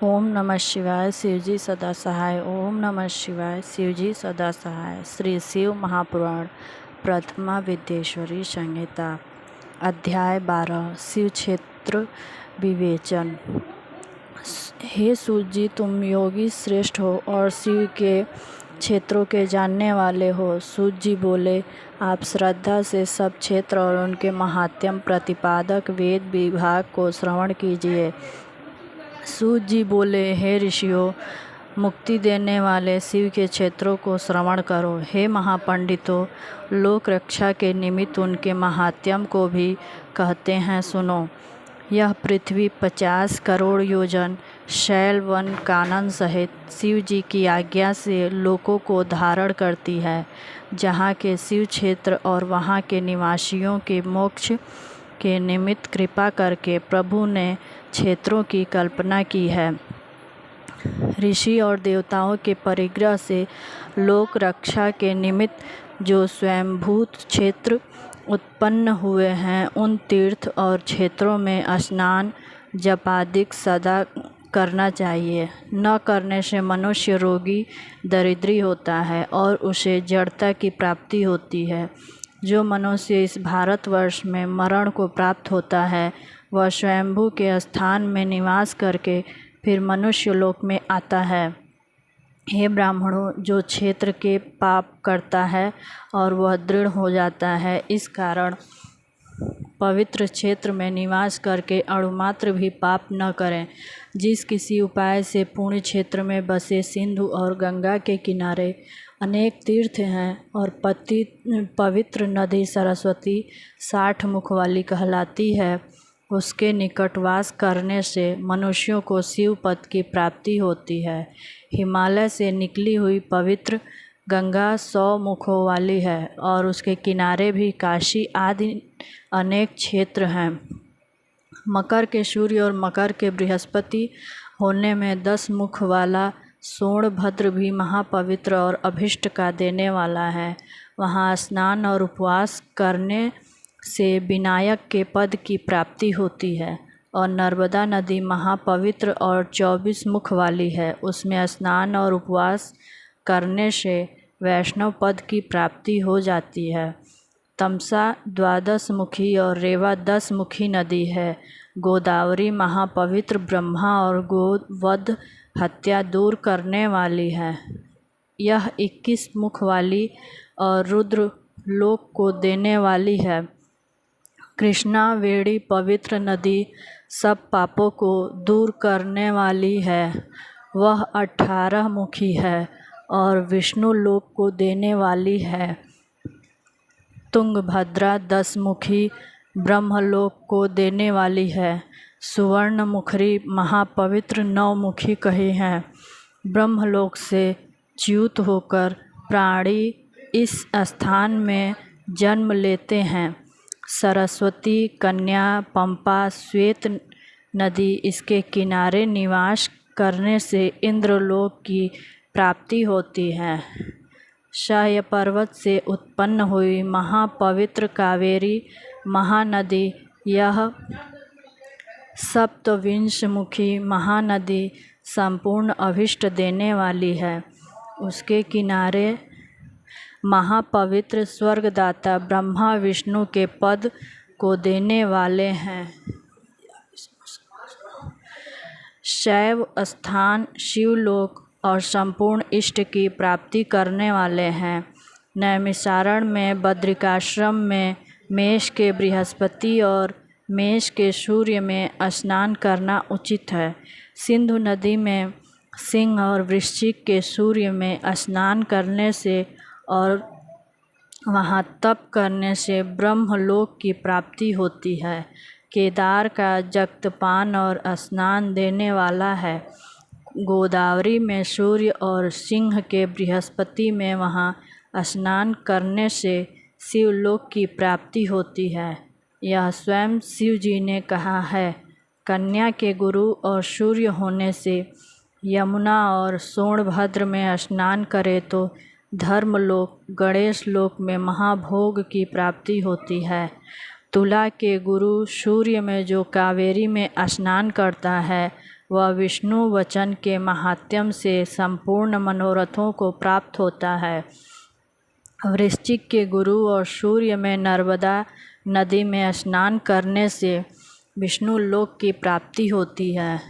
ओम नमः शिवाय शिवजी सदा सहाय। ओम नमः शिवाय शिवजी सदा सहाय। श्री शिव महापुराण प्रथमा विद्येश्वरी संहिता अध्याय 12 शिव क्षेत्र विवेचन। हे सूत जी, तुम योगी श्रेष्ठ हो और शिव के क्षेत्रों के जानने वाले हो। सूत जी बोले, आप श्रद्धा से सब क्षेत्र और उनके महात्म्य प्रतिपादक वेद विभाग को श्रवण कीजिए। सूत जी बोले, हे ऋषियों, मुक्ति देने वाले शिव के क्षेत्रों को श्रवण करो। हे महापंडितों, लोक रक्षा के निमित्त उनके महात्म्य को भी कहते हैं, सुनो। यह पृथ्वी 50 करोड़ योजन शैल वन कानन सहित शिव जी की आज्ञा से लोकों को धारण करती है। जहाँ के शिव क्षेत्र और वहाँ के निवासियों के मोक्ष के निमित्त कृपा करके प्रभु ने क्षेत्रों की कल्पना की है। ऋषि और देवताओं के परिग्रह से लोक रक्षा के निमित्त जो स्वयंभूत क्षेत्र उत्पन्न हुए हैं, उन तीर्थ और क्षेत्रों में स्नान जपादिक सदा करना चाहिए। न करने से मनुष्य रोगी दरिद्री होता है और उसे जड़ता की प्राप्ति होती है। जो मनुष्य इस भारतवर्ष में मरण को प्राप्त होता है, वह स्वयंभू के स्थान में निवास करके फिर मनुष्य लोक में आता है। हे ब्राह्मणों, जो क्षेत्र के पाप करता है और वह दृढ़ हो जाता है, इस कारण पवित्र क्षेत्र में निवास करके अणुमात्र भी पाप न करें। जिस किसी उपाय से पुण्य क्षेत्र में बसे सिंधु और गंगा के किनारे अनेक तीर्थ हैं और पवित्र नदी सरस्वती 60 मुख वाली कहलाती है, उसके निकटवास करने से मनुष्यों को शिव पद की प्राप्ति होती है। हिमालय से निकली हुई पवित्र गंगा 100 मुखों वाली है और उसके किनारे भी काशी आदि अनेक क्षेत्र हैं। मकर के सूर्य और मकर के बृहस्पति होने में 10 मुख वाला सोमभद्र भी महापवित्र और अभिष्ट का देने वाला है। वहाँ स्नान और उपवास करने से विनायक के पद की प्राप्ति होती है। और नर्मदा नदी महापवित्र और 24 मुख वाली है, उसमें स्नान और उपवास करने से वैष्णव पद की प्राप्ति हो जाती है। तमसा 12 मुखी और रेवा 10 मुखी नदी है। गोदावरी महापवित्र ब्रह्मा और गोवध हत्या दूर करने वाली है। यह 21 मुख वाली और रुद्र लोक को देने वाली है। कृष्णा वेणी पवित्र नदी सब पापों को दूर करने वाली है। वह 18 मुखी है और विष्णु लोक को देने वाली है। तुंगभद्रा 10 मुखी ब्रह्मलोक को देने वाली है। सुवर्ण मुखरी महापवित्र 9 मुखी कही हैं। ब्रह्मलोक से च्युत होकर प्राणी इस स्थान में जन्म लेते हैं। सरस्वती, कन्या, पंपा, श्वेत नदी इसके किनारे निवास करने से इंद्रलोक की प्राप्ति होती है। शाय पर्वत से उत्पन्न हुई महापवित्र कावेरी महानदी, यह 27 मुखी महानदी संपूर्ण अभिष्ट देने वाली है। उसके किनारे महापवित्र स्वर्गदाता ब्रह्मा विष्णु के पद को देने वाले हैं। शैव स्थान शिवलोक और संपूर्ण इष्ट की प्राप्ति करने वाले हैं। नैमिषारण्य में बद्रिकाश्रम में मेष के बृहस्पति और मेष के सूर्य में स्नान करना उचित है। सिंधु नदी में सिंह और वृश्चिक के सूर्य में स्नान करने से और वहाँ तप करने से ब्रह्मलोक की प्राप्ति होती है। केदार का जक्तपान और स्नान देने वाला है। गोदावरी में सूर्य और सिंह के बृहस्पति में वहाँ स्नान करने से शिवलोक की प्राप्ति होती है। यह स्वयं शिव जी ने कहा है। कन्या के गुरु और सूर्य होने से यमुना और सोमभद्र में स्नान करे तो धर्मलोक गणेश लोक में महाभोग की प्राप्ति होती है। तुला के गुरु सूर्य में जो कावेरी में स्नान करता है वह विष्णु वचन के महात्म्य से संपूर्ण मनोरथों को प्राप्त होता है। वृश्चिक के गुरु और सूर्य में नर्मदा नदी में स्नान करने से विष्णु लोक की प्राप्ति होती है।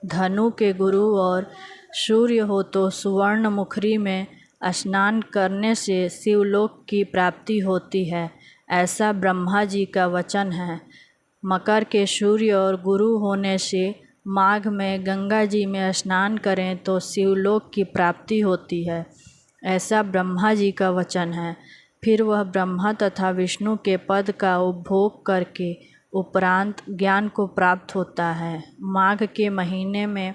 धनु के गुरु और सूर्य हो तो सुवर्ण मुखरी में स्नान करने से शिवलोक की प्राप्ति होती है, ऐसा ब्रह्मा जी का वचन है। मकर के सूर्य और गुरु होने से माघ में गंगा जी में स्नान करें तो शिवलोक की प्राप्ति होती है, ऐसा ब्रह्मा जी का वचन है। फिर वह ब्रह्मा तथा विष्णु के पद का उपभोग करके उपरांत ज्ञान को प्राप्त होता है। माघ के महीने में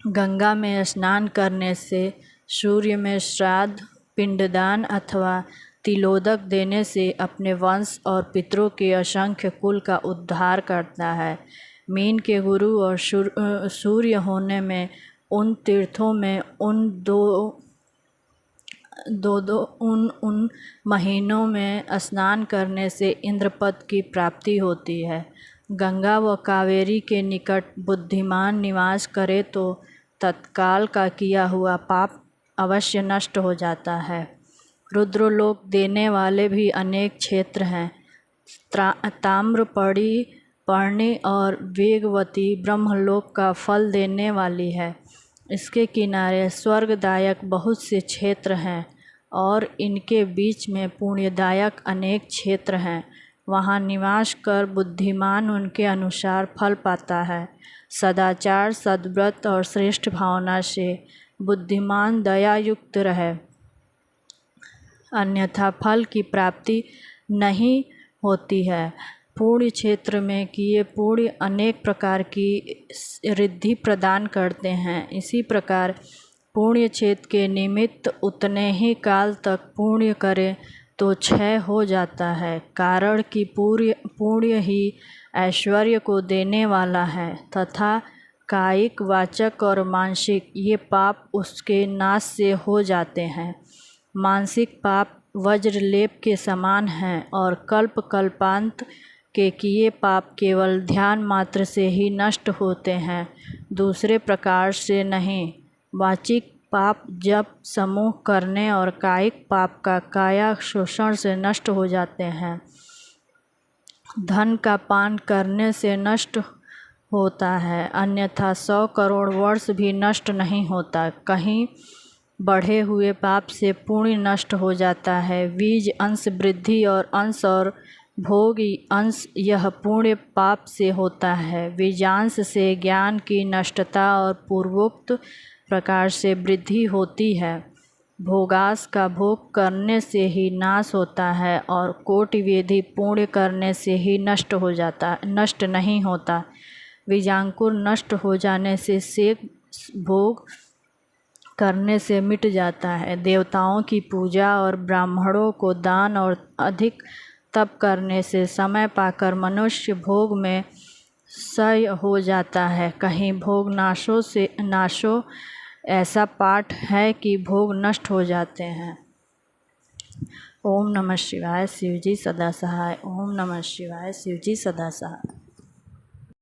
गंगा में स्नान करने से सूर्य में श्राद्ध, पिंडदान अथवा तिलोदक देने से अपने वंश और पितरों के असंख्य कुल का उद्धार करता है। मीन के गुरु और सूर्य होने में उन तीर्थों में उन महीनों में स्नान करने से इंद्रपद की प्राप्ति होती है। गंगा व कावेरी के निकट बुद्धिमान निवास करे तो तत्काल का किया हुआ पाप अवश्य नष्ट हो जाता है। रुद्रलोक देने वाले भी अनेक क्षेत्र हैं। ताम्रपर्णी और वेगवती ब्रह्मलोक का फल देने वाली है। इसके किनारे स्वर्गदायक बहुत से क्षेत्र हैं और इनके बीच में पुण्यदायक अनेक क्षेत्र हैं। वहाँ निवास कर बुद्धिमान उनके अनुसार फल पाता है। सदाचार, सद्व्रत और श्रेष्ठ भावना से बुद्धिमान दयायुक्त रहे, अन्यथा फल की प्राप्ति नहीं होती है। पुण्य क्षेत्र में किए पुण्य अनेक प्रकार की रिद्धि प्रदान करते हैं। इसी प्रकार पुण्य क्षेत्र के निमित्त उतने ही काल तक पुण्य करे तो क्षय हो जाता है, कारण कि पुण्य ही ऐश्वर्य को देने वाला है तथा कायिक, वाचक और मानसिक ये पाप उसके नाश से हो जाते हैं। मानसिक पाप वज्रलेप के समान हैं और कल्पांत के किए पाप केवल ध्यान मात्र से ही नष्ट होते हैं, दूसरे प्रकार से नहीं। वाचिक पाप जप, समूह करने और कायिक पाप का काया शोषण से नष्ट हो जाते हैं। धन का पान करने से नष्ट होता है, अन्यथा 100 करोड़ वर्ष भी नष्ट नहीं होता। कहीं बढ़े हुए पाप से पुण्य नष्ट हो जाता है। बीज अंश वृद्धि और अंश और भोग अंश यह पुण्य पाप से होता है। बीजांश से ज्ञान की नष्टता और पूर्वोक्त प्रकार से वृद्धि होती है। भोगास का भोग करने से ही नाश होता है और कोटि विधि पुण्य करने से ही नष्ट नहीं होता। बीजांकुर नष्ट हो जाने से शेष भोग करने से मिट जाता है। देवताओं की पूजा और ब्राह्मणों को दान और अधिक तप करने से समय पाकर मनुष्य भोग में सय हो जाता है। कहीं भोग नाशो ऐसा पाठ है कि भोग नष्ट हो जाते हैं। ओम नमः शिवाय। शिवजी सदा सहाय। ओम नमः शिवाय। शिवजी सदा सहाय।